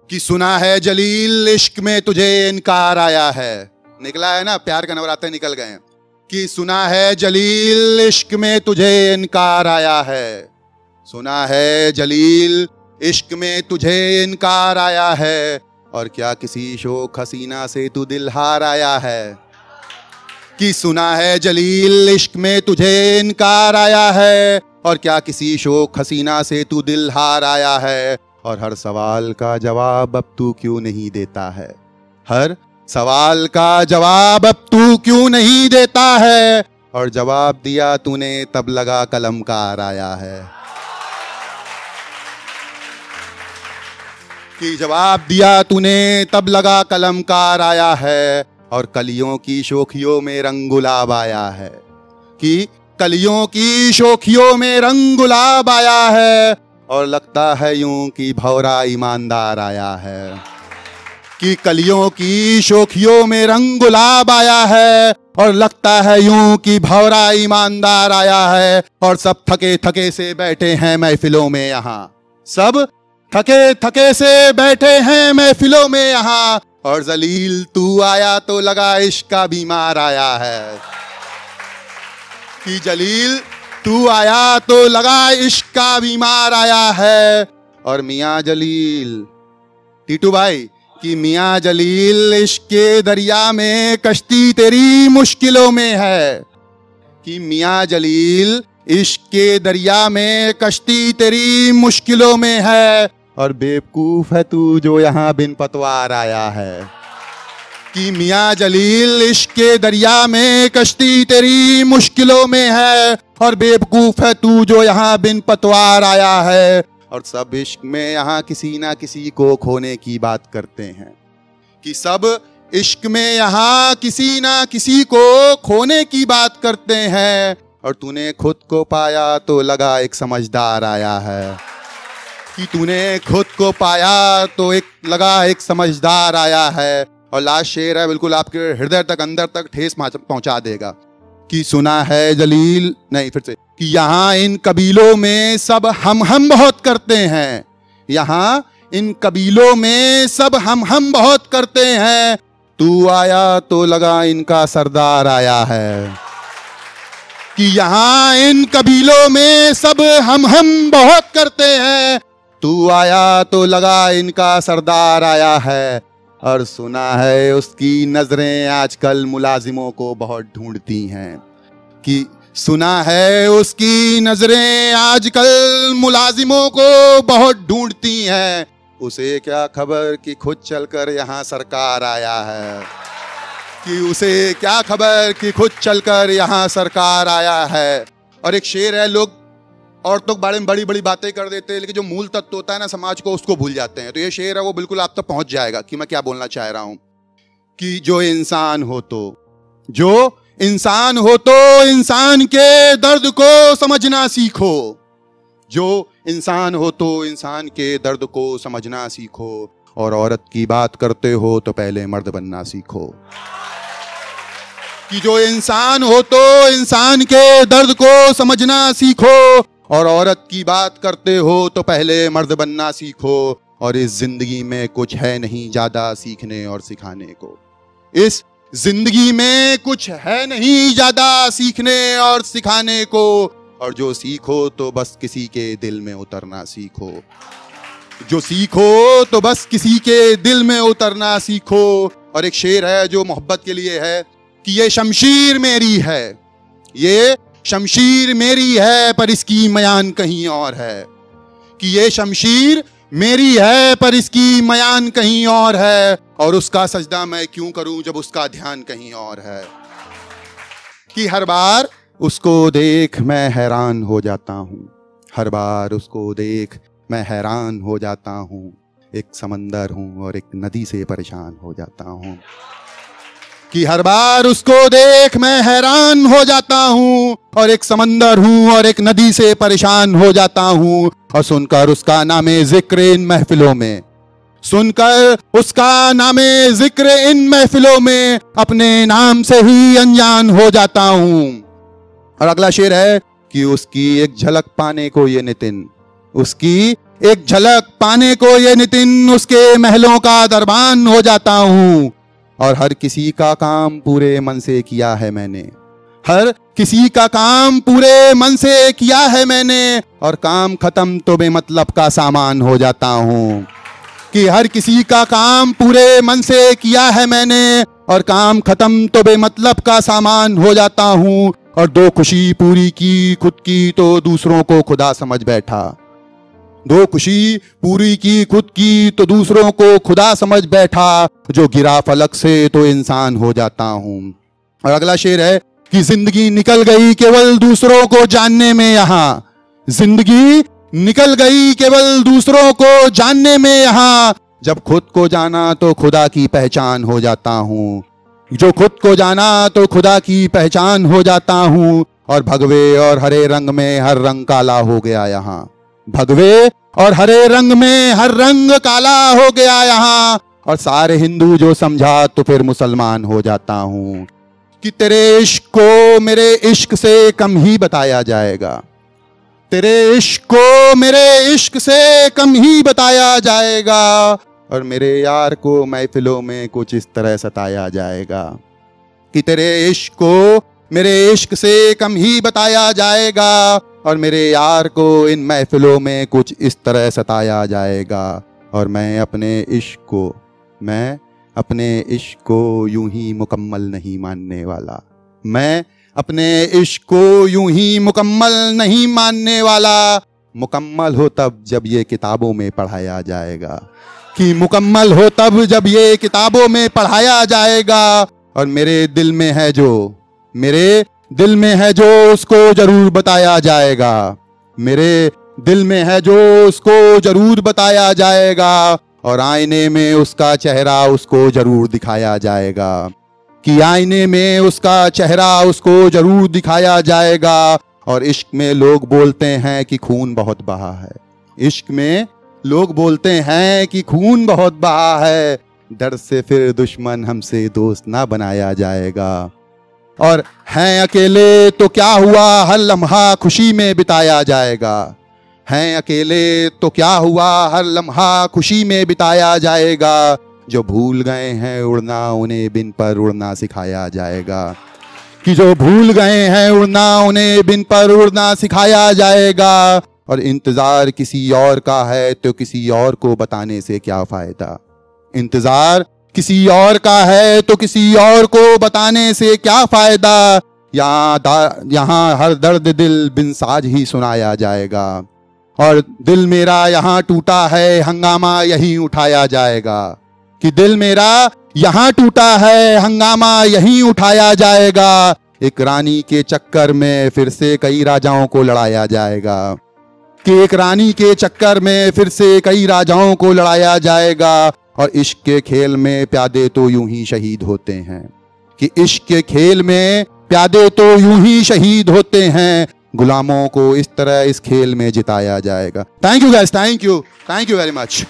कि सुना है जलील इश्क में तुझे इनकार आया है। निकला है ना, प्यार का नवरात्र निकल गए हैं। कि सुना है जलील इश्क में तुझे इनकार आया है, सुना है जलील इश्क में तुझे इनकार आया है, और क्या किसी शोक हसीना से तू दिल हार आया है। कि सुना है जलील इश्क में तुझे इनकार आया है, और क्या किसी शोक हसीना से तू दिल हार आया है, और हर सवाल का जवाब अब तू क्यों नहीं देता है, हर सवाल का जवाब अब तू क्यों नहीं देता है, और जवाब दिया तूने तब लगा कलमकार आया है। कि जवाब दिया तूने तब लगा कलमकार आया है, और कलियों की शोखियों में रंग गुलाब आया है। कि कलियों की शोखियों में रंग गुलाब आया है, और लगता है यूं कि भौरा ईमानदार आया है। कि कलियों की शोखियों में रंग गुलाब आया है, और लगता है यूं कि भौरा ईमानदार आया है, और सब थके थके से बैठे हैं महफिलों में यहाँ, सब थके थके से बैठे हैं महफिलों में यहाँ, और जलील तू आया तो लगा इश्क का बीमार आया है। कि जलील तू आया तो लगा इश्क का बीमार आया है, और मियाँ जलील, टीटू भाई, कि मियाँ जलील इश्क के दरिया में कश्ती तेरी मुश्किलों में है। कि मियाँ जलील इश्क के दरिया में कश्ती तेरी मुश्किलों में है, और बेवकूफ है तू जो यहाँ बिन पतवार आया है। कि मियाँ जलील इश्क के दरिया में कश्ती तेरी मुश्किलों में है, और बेवकूफ है तू जो यहाँ बिन पतवार आया है, और सब इश्क में यहाँ किसी ना किसी को खोने की बात करते हैं। कि सब इश्क में यहाँ किसी ना किसी को खोने की बात करते हैं, और तूने खुद को पाया तो लगा एक समझदार आया है। कि तूने खुद को पाया तो लगा एक समझदार आया है। और लास्ट शेर है, बिल्कुल आपके हृदय तक, अंदर तक ठेस पहुंचा देगा। कि सुना है जलील, नहीं फिर से, कि यहाँ इन कबीलों में सब हम बहुत करते हैं, यहाँ इन कबीलों में सब हम बहुत करते हैं, तू आया तो लगा इनका सरदार आया है। कि यहाँ इन कबीलों में सब हम बहुत करते हैं, तू आया तो लगा इनका सरदार आया है, और सुना है उसकी नजरें आजकल मुलाजिमों को बहुत ढूंढती हैं। कि सुना है उसकी नजरें आजकल मुलाजिमों को बहुत ढूंढती हैं, उसे क्या खबर कि खुद चलकर यहाँ सरकार आया है। कि उसे क्या खबर कि खुद चलकर यहाँ सरकार आया है। और एक शेर है, लोग औरतों के बारे में बड़ी बड़ी बातें कर देते हैं, लेकिन जो मूल तत्व होता है ना समाज को, उसको भूल जाते हैं। तो ये शेर है, वो बिल्कुल आप तक पहुंच जाएगा कि मैं क्या बोलना चाह रहा हूं। कि जो इंसान हो तो इंसान के दर्द को समझना सीखो, जो इंसान हो तो इंसान के दर्द को समझना सीखो, और औरत की बात करते हो तो पहले मर्द बनना सीखो। कि जो इंसान हो तो इंसान के दर्द को समझना सीखो, और औरत की बात करते हो तो पहले मर्द बनना सीखो, और इस जिंदगी में कुछ है नहीं ज्यादा सीखने और सिखाने को, इस जिंदगी में कुछ है नहीं ज्यादा सीखने और सिखाने को, और जो सीखो तो बस किसी के दिल में उतरना सीखो, जो सीखो तो बस किसी के दिल में उतरना सीखो। और एक शेर है जो मोहब्बत के लिए है, कि ये शमशीर मेरी है, ये शमशीर मेरी है पर इसकी मयान कहीं और है। कि ये शमशीर मेरी है पर इसकी मयान कहीं और है, और उसका सजदा मैं क्यों करूं जब उसका ध्यान कहीं और है। कि हर बार उसको देख मैं हैरान हो जाता हूं, हर बार उसको देख मैं हैरान हो जाता हूं, एक समंदर हूं और एक नदी से परेशान हो जाता हूं। कि हर बार उसको देख मैं हैरान हो जाता हूँ, और एक समंदर हूँ और एक नदी से परेशान हो जाता हूँ, और सुनकर उसका नामे जिक्र इन महफिलों में, सुनकर उसका नामे जिक्र इन महफिलों में अपने नाम से ही अनजान हो जाता हूँ। और अगला शेर है, कि उसकी एक झलक पाने को ये नितिन, उसकी एक झलक पाने को ये नितिन उसके महलों का दरबान हो जाता हूं। और हर किसी का काम पूरे मन से किया है मैंने, हर किसी का काम पूरे मन से किया है मैंने, और काम खत्म तो बेमतलब का सामान हो जाता हूं। कि हर किसी का काम पूरे मन से किया है मैंने, और काम खत्म तो बेमतलब का सामान हो जाता हूं। और दो खुशी पूरी की खुद की तो दूसरों को खुदा समझ बैठा, दो खुशी पूरी की खुद की तो दूसरों को खुदा समझ बैठा। जो गिरा फलक से तो इंसान हो जाता हूं। और अगला शेर है कि जिंदगी निकल गई केवल दूसरों को जानने में, यहाँ जिंदगी निकल गई केवल दूसरों को जानने में, यहाँ जब खुद को जाना तो खुदा की पहचान हो जाता हूँ। जो खुद को जाना तो खुदा की पहचान हो जाता हूँ। और भगवे और हरे रंग में हर रंग काला हो गया यहाँ, भगवे और हरे रंग में हर रंग काला हो गया यहाँ। और सारे हिंदू जो समझा तो फिर मुसलमान हो जाता हूँ। कि तेरे इश्क को मेरे इश्क से कम ही बताया जाएगा, तेरे इश्क को मेरे इश्क से कम ही बताया जाएगा। और मेरे यार को महफिलों में कुछ इस तरह सताया जाएगा। कि तेरे इश्क को मेरे इश्क से कम ही बताया जाएगा, और मेरे यार को इन महफिलों में कुछ इस तरह सताया जाएगा। और मैं अपने इश्क को यूं ही मुकम्मल नहीं मानने वाला, मैं अपने इश्क को यूं ही मुकम्मल नहीं मानने वाला। मुकम्मल हो तब जब ये किताबों में पढ़ाया जाएगा, कि मुकम्मल हो तब जब ये किताबों में पढ़ाया जाएगा। और मेरे दिल में है जो उसको जरूर बताया जाएगा, मेरे दिल में है जो उसको जरूर बताया जाएगा। और आईने में उसका चेहरा उसको जरूर दिखाया जाएगा, कि आईने में उसका चेहरा उसको जरूर दिखाया जाएगा। और इश्क में लोग बोलते हैं कि खून बहुत बहा है, इश्क में लोग बोलते हैं कि खून बहुत बहा है। डर से फिर दुश्मन हमसे दोस्त ना बनाया जाएगा। और हैं अकेले तो क्या हुआ, हर लम्हा खुशी में बिताया जाएगा, हैं अकेले तो क्या हुआ, हर लम्हा खुशी में बिताया जाएगा। जो भूल गए हैं उड़ना उन्हें बिन पर उड़ना सिखाया जाएगा, कि जो भूल गए हैं उड़ना उन्हें बिन पर उड़ना सिखाया जाएगा। और इंतजार किसी और का है तो किसी और को बताने से क्या फायदा, इंतजार किसी और का है तो किसी और को बताने से क्या फायदा। यहाँ हर दर्द दिल बिन साज ही सुनाया जाएगा। और दिल मेरा यहाँ टूटा है हंगामा यहीं उठाया जाएगा, कि दिल मेरा यहाँ टूटा है हंगामा यहीं उठाया जाएगा। एक रानी के चक्कर में फिर से कई राजाओं को लड़ाया जाएगा, कि एक रानी के चक्कर में फिर से कई राजाओं को लड़ाया जाएगा। और इश्क के खेल में प्यादे तो यूं ही शहीद होते हैं, कि इश्क के खेल में प्यादे तो यूं ही शहीद होते हैं। गुलामों को इस तरह इस खेल में जिताया जाएगा। Thank you guys, thank you very much.